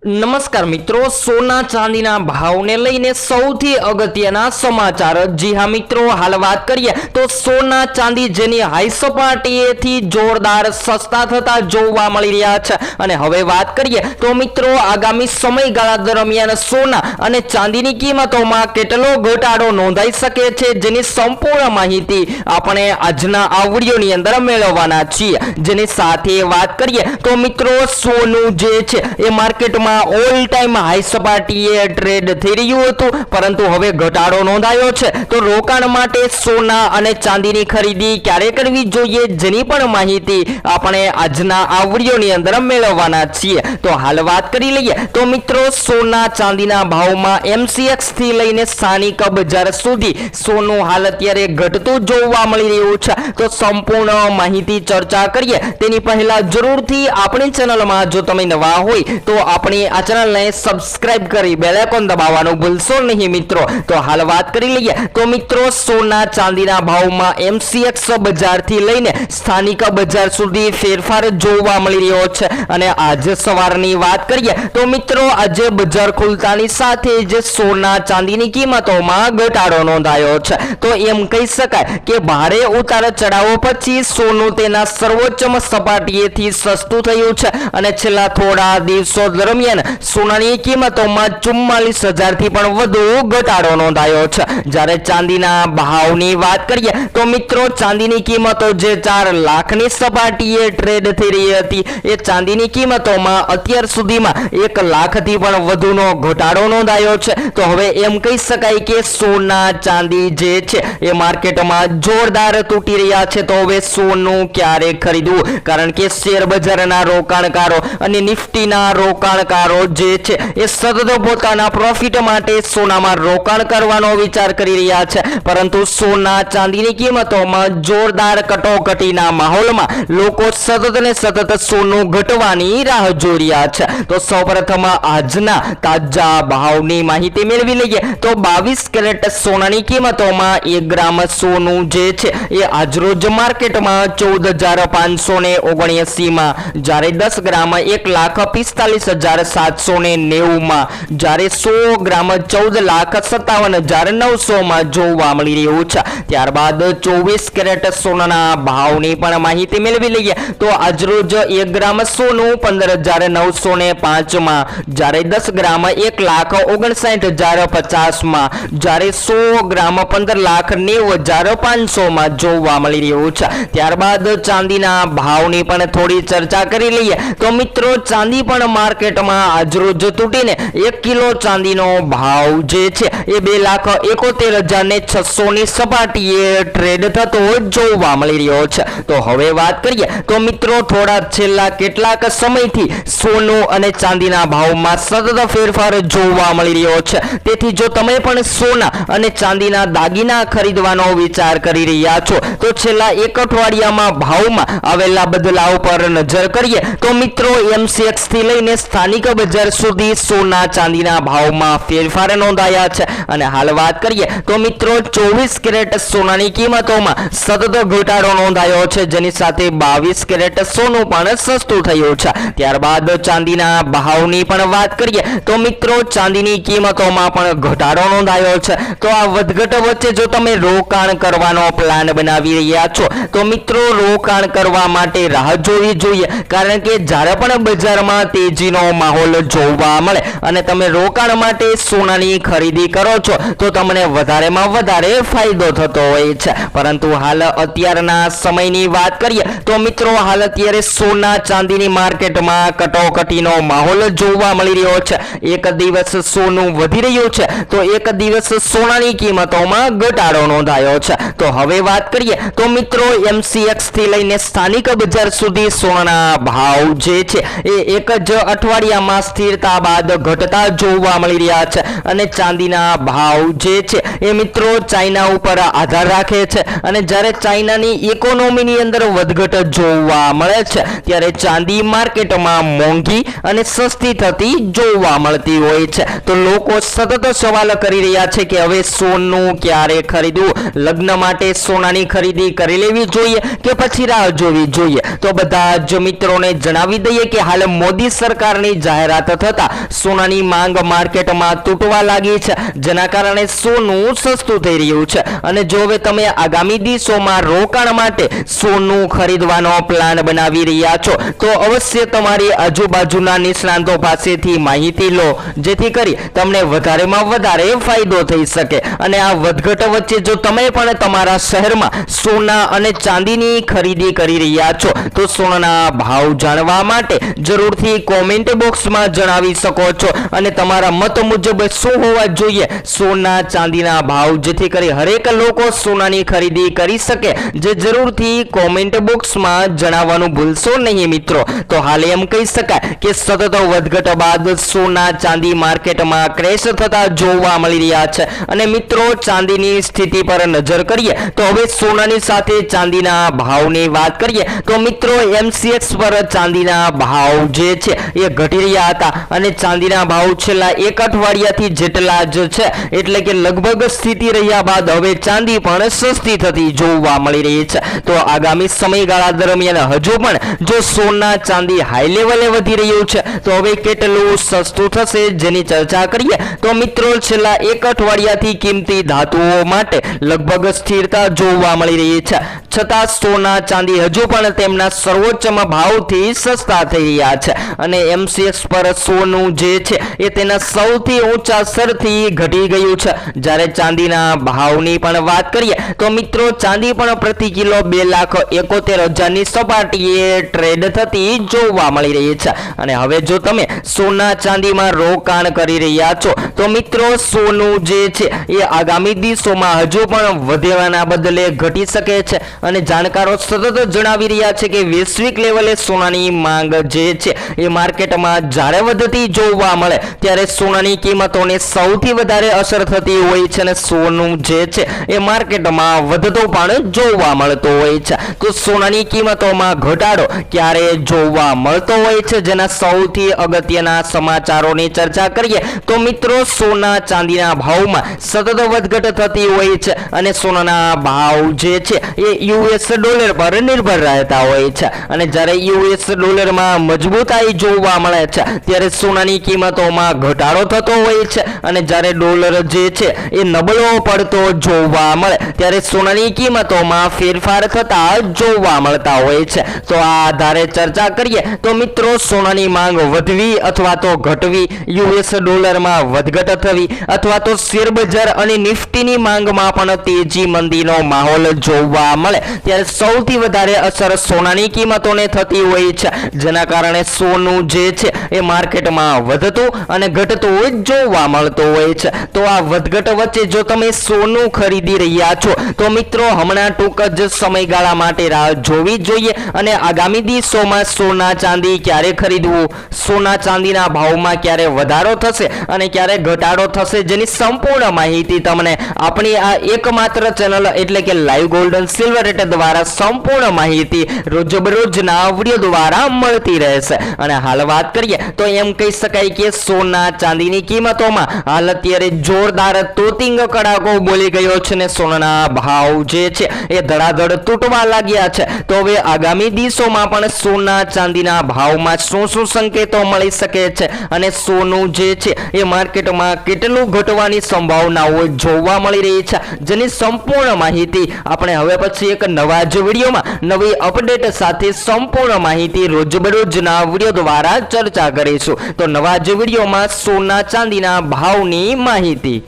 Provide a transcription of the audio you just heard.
નમસ્કાર મિત્રો, સોના ચાંદીના ભાવને લઈને સૌથી અગત્યના સમાચાર। જી હા મિત્રો, હાલ વાત કરીએ તો સોના ચાંદી જેની હાઈ સપાટીએથી જોરદાર સસ્તા થતા જોવા મળી રહ્યા છે અને હવે વાત કરીએ તો મિત્રો આગામી સમયગાળા દરમિયાન સોના અને ચાંદીની કિંમતોમાં કેટલો ઘટાડો નોંધાઈ શકે છે જેની સંપૂર્ણ માહિતી આપણે આજના આ વિડિયોની અંદર મેળવવાના છીએ। જેની સાથે વાત કરીએ તો મિત્રો સોનું જે છે એ માર્કેટમાં ઓલ ટાઈમ હાઈ સપાટીએ ટ્રેડ થઈ રહ્યું હતું, પરંતુ હવે ઘટાડો નોંધાયો છે। તો રોકાણ માટે સોના અને ચાંદીની ખરીદી ક્યારે કરવી જોઈએ જેની પણ માહિતી આપણે આજના આ વિડિયોની અંદર મેળવવાના છીએ। તો હાલ વાત કરી લઈએ તો મિત્રો સોના ચાંદીના ભાવમાં MCX થી લઈને સ્થાનિક બજાર સુધી સોનું હાલ અત્યારે ઘટતું જોવા મળી રહ્યું છે। તો સંપૂર્ણ માહિતી ચર્ચા કરીએ તેની પહેલા જરૂરથી આપણી ચેનલમાં જો તમે નવા હોય તો આપણી આ ચેનલને સબસ્ક્રાઇબ કરી બેલ આઇકોન દબાવવાનું ભૂલશો નહીં મિત્રો। તો હાલ વાત કરી લઈએ તો મિત્રો સોના ચાંદીના ભાવમાં MCX બજારથી લઈને સ્થાનિક બજાર સુધી ફેરફાર જોવા મળી રહ્યો છે અને આજે સવારની વાત કરીએ તો મિત્રો આજે બજાર ખુલતાની સાથે જ સોના ચાંદીની કિંમતોમાં ઘટાડો નોંધાયો છે। તો એમ કહી શકાય કે ભારે ઉતાર ચઢાવો પછી સોનું તેના સર્વોચ્ચ સપાટીએથી સસ્તું થયું છે અને છેલ્લા થોડા દિવસો દરમિયાન સોનાની કિંમતોમાં 44,000 થી પણ વધુ ઘટાડો નોંધાયો છે। જ્યારે ચાંદીના ભાવની વાત કરીએ તો મિત્રો ચાંદીની કિંમતો જે 4 લાખની સપાટીએ ટ્રેડ થઈ રહી હતી એ ચાંદીની કિંમતોમાં અત્યાર સુધીમાં 1 લાખથી પણ વધુનો ઘટાડો નોંધાયો છે। તો હવે એમ કહી શકાય કે સોના ચાંદી જે છે એ માર્કેટમાં જોરદાર તૂટી રહ્યા છે। તો હવે સોનું ક્યારે ખરીદવું, કારણ કે શેર બજારના રોકાણકારો અને નિફ્ટીના રોકાણકારો જે છે એ સતત પોતાના પ્રોફિટ માટે સોનામાં રોકાણ કરવાનો વિચાર કરી રહ્યા છે, પરંતુ સોના ચાંદીની કિંમતોમાં જોરદાર કટોકટીના માહોલમાં લોકો સતત ને સતત સોનું ઘટવાની રાહ જોઈ રહ્યા છે। તો સૌપ્રથમ આજના તાજા ભાવની માહિતી મેળવી લઈએ તો 22 કેરેટ સોનાની કિંમતોમાં 1 ગ્રામ સોનું જે છે એ આજરોજ માર્કેટમાં 14,579 માં, જ્યારે 10 ગ્રામ 1,45,790 માં, જ્યારે 100 ગ્રામ 14,57,900 માં જોવા મળી રહ્યું છે। ત્યારબાદ 24 કેરેટ સોનાના ભાવની પણ માહિતી મેળવી લઈએ તો આજરોજ 1 ગ્રામ સોનું 15,905 માં, જ્યારે 10 ગ્રામ 1,59,050 માં, જ્યારે 100 ગ્રામ 15,90,500 માં જોવા મળી રહ્યું છે। ત્યારબાદ ચાંદીના ભાવની પણ થોડી ચર્ચા કરી લઈએ તો મિત્રો ચાંદી પણ માર્કેટમાં આજરોજ તૂટીને 1 કિલો ચાંદીનો ભાવ જે છે એ 2,71,600 ની સપાટીએ ટ્રેડ થતો જોવા મળી રહ્યો છે। તો હવે વાત કરીએ તો મિત્રો થોડા છેલ્લા કેટલાક સમયથી સોનું અને ચાંદીના ભાવમાં સતત ફેરફાર જોવા મળી રહ્યો છે। તેથી જો તમે પણ સોના અને ચાંદીના દાગીના ખરીદવાનો વિચાર કરી રહ્યા છો તો છેલ્લા એક અઠવાડિયામાં ભાવમાં આવેલા બદલાવ પર નજર કરીએ તો મિત્રો MCX થી લઈને સ્થાનિક બજાર સુધી સોના ચાંદીના ભાવમાં ફેરફાર નોંધાયા છે અને હાલ વાત કરીએ તો મિત્રો 24 કેરેટ સોનાની કિંમતોમાં સતત ઘટાડો નોંધાયો છે, જેની સાથે 22 કેરેટ સોનું પણ સસ્તું થયું છે। ત્યારબાદ ચાંદીના ભાવની પણ વાત કરીએ તો મિત્રો ચાંદીની કિંમતોમાં પણ ઘટાડો નોંધાયો છે। તો આ વધઘટ વચ્ચે જો તમે રોકાણ કરવાનો પ્લાન બનાવી રહ્યા છો તો મિત્રો રોકાણ કરવા માટે રાહ જોવી જોઈએ, કારણ કે જ્યારે પણ બજારમાં તેજીનો માહોલ જોવા મળે અને તમે રોકાણ માટે સોનાની ખરીદી કરો છો તો તમને વધારેમાં વધારે ફાયદો થતો હોય છે। પરંતુ હાલ અત્યારના સમયની વાત કરીએ તો મિત્રો હાલ અત્યારે સોના ચાંદીની માર્કેટમાં કટોકટીનો માહોલ જોવા મળી રહ્યો છે। એક દિવસ સોનું વધી રહ્યું છે તો એક દિવસ સોનાની કિંમતોમાં ઘટાડો નોંધાયો છે। તો હવે વાત કરીએ તો મિત્રો MCX થી લઈને સ્થાનિક બજાર સુધી સોનાના ભાવ જે છે એ એક જ અઠવાડિયામાં સ્થિરતા બાદ ઘટતા જોવા મળી રહ્યા છે અને ચાંદીના ભાવ જે છે એ મિત્રો ચાઇના ઉપર આધાર રાખે છે અને જ્યારે ચાઇનાની ઇકોનોમીની અંદર વધઘટ જોવા મળે છે ત્યારે ચાંદી માર્કેટમાં મોંઘી અને સસ્તી થતી જોવા મળતી હોય છે। તો લોકો સતત સવાલ કરી રહ્યા છે કે હવે સોનું ક્યારે ખરીદવું, લગ્ન માટે સોનાની ખરીદી કરી લેવી જોઈએ કે પછી રાહ જોવી જોઈએ। તો બધા જ મિત્રોને જણાવી દઈએ કે હાલ મોદી સરકારની જાહેરાત થતા સોનાની માંગ માર્કેટમાં તૂટવા લાગી છે, જેના કારણે સોનું સસ્તું થઈ રહ્યું છે. અને જો હવે તમે આગામી દિવસોમાં રોકાણ માટે સોનું ખરીદવાનો પ્લાન બનાવી રહ્યા છો તો અવશ્ય તમારી આજુબાજુના નિષ્ણાંતો પાસેથી માહિતી લો, જેથી કરી તમને વધારેમાં વધારે ફાયદો થઈ શકે. અને આ વધઘટ વચ્ચે જો તમે પણ તમારા શહેરમાં સોના અને ચાંદીની ખરીદી કરી રહ્યા છો તો સોનાના ભાવ જાણવા માટે જરૂરથી કોમેન્ટ બોક્સમાં જણાવી શકો છો. અને તમારા મત મુજબ શું હોવા જોઈએ સોના ચાંદીના ભાવ, જેથી કરી હરેક લોકો સોનાની ખરીદી કરી શકે, જે જરૂરથી કોમેન્ટ બોક્સમાં જણાવવાનું ભૂલશો નહીં મિત્રો. તો હાલ એમ કહી શકાય કે સતત વધઘટ બાદ સોના ચાંદી માર્કેટમાં ક્રેશ થતા જોવા મળી રહ્યા છે. અને મિત્રો ચાંદીની સ્થિતિ પર નજર કરીએ તો હવે સોનાની સાથે ચાંદીના ભાવની વાત કરીએ તો મિત્રો MCX પર ચાંદીના ભાવ જે છે એ ઘટી રહ્યા હતા અને ચાંદીના ભાવ છેલ્લા એક અઠવાડિયાથી જેટલા જ છે, એટલે કે લગભગ સ્થિતિ રહ્યા બાદ હવે ચાંદી પણ સસ્તી થતી જોવા મળી રહી છે. તો આગામી સમયગાળા દરમિયાન હજુ પણ જો સોના ચાંદી હાઈ લેવલે વધી રહ્યું છે તો હવે કેટલું સસ્તું થશે જેની ચર્ચા કરીએ તો મિત્રો છેલ્લા એક અઠવાડિયાથી કિંમતી ધાતુઓ માટે લગભગ સ્થિરતા જોવા મળી રહી છે, છતાં સોના ચાંદી હજુ પણ તેમના સર્વોચ્ચમાં ભાવથી સસ્તા થઈ રહ્યા છે. અને MCX પર સોનું જે છે એ તેના સૌથી ઊંચા સ્તરથી ઘટી ગયું છે. જ્યારે ચાંદીના ભાવની પણ વાત કરીએ તો મિત્રો ચાંદી પણ પ્રતિ કિલો 2,71,000ની સપાટીએ ટ્રેડ થતી જોવા મળી રહી છે. અને હવે જો તમે સોના ચાંદીમાં રોકાણ કરી રહ્યા છો તો મિત્રો સોનું જે છે એ આગામી દિવસોમાં હજુ પણ વધવાના બદલે ઘટી શકે છે. અને જાણકારો સતત જણાવી રહ્યા છે કે વૈશ્વિક લેવલે સોનાની માંગ જે છે એ માર્કેટમાં જ્યારે વધતી જોવા મળે ત્યારે સોનાની કિંમતોને સૌથી વધારે અસર થતી હોય છે અને સોનું જે છે એ માર્કેટમાં વધતો પણ જોવા મળતો હોય છે. તો સોનાની કિંમતોમાં ઘટાડો ક્યારે જોવા મળતો હોય છે, જેના સૌથી અગત્યના સમાચારોની ચર્ચા કરીએ તો મિત્રો સોના ચાંદીના ભાવમાં સતત વધઘટ થતી હોય છે અને સોનાના ભાવ જે છે એ US ડોલર પર નિર્ભર રહેતા હોય છે. અને જ્યારે US ડોલરમાં મજબૂતાઈ જોવા મળે છે ત્યારે સોનાની કિંમતોમાં ઘટાડો થતો હોય છે. અને જ્યારે ડોલર જે છે એ નબળો પડતો જોવા મળે ત્યારે સોનાની કિંમતોમાં ફેરફાર થતા જોવા મળતા હોય છે. તો આ આધારે ચર્ચા કરીએ તો મિત્રો સોનાની માંગ વધવી અથવા તો ઘટવી, US ડોલરમાં વધઘટ થવી અથવા તો શેરબજાર અને નિફ્ટીની માંગમાં પણ તેજી મંદીનો માહોલ જોવા મળે ત્યારે સૌથી વધારે અસર સોનાની કિંમતોને થતી હોય છે, જેના કારણે સોનું જે છે એ માર્કેટમાં વધતું અને ઘટતું જોવા મળતું હોય છે. તો આ વધઘટ વચ્ચે જો તમે સોનું ખરીદી રહ્યા છો તો મિત્રો હમણાં ટૂંક જ સમયગાળા માટે રાહ જોવી જોઈએ. અને આગામી દિવસોમાં સોના ચાંદી ક્યારે ખરીદવું, સોના ચાંદીના ભાવમાં ક્યારે વધારો થશે અને ક્યારે ઘટાડો થશે, જેની સંપૂર્ણ માહિતી તમને આપણી આ એકમાત્ર ચેનલ એટલે કે live gold and silver rate દ્વારા સંપૂર્ણ માહિતી રોજબરોજના વિડીયો દ્વારા મળતી રહેશે. અને હાલ વાત કરીએ તો એમ કહી શકાય કે સોના ચાંદીની કિંમતોમાં હાલ અત્યારે જોરદાર તોતિંગ કડાકો બોલી ગયો છે ને સોનાના ભાવ જે છે એ ધડાધડ તૂટવા લાગ્યા છે. તો હવે આગામી દિવસોમાં પણ સોના ચાંદીના ભાવમાં શું શું સંકેતો મળી શકે છે અને સોનું જે છે એ માર્કેટમાં કેટલું ઘટવાની સંભાવનાઓ જોવા મળી રહી છે, જેની સંપૂર્ણ માહિતી આપણે હવે પછી એક નવા જ વિડીયોમાં નવી અપડેટ સાથે સંપૂર્ણ માહિતી રોજબરોજના વિડીયો દ્વારા ચર્ચા કરીશું. તો નવા જ વિડીયોમાં સોના ચાંદીના ભાવની માહિતી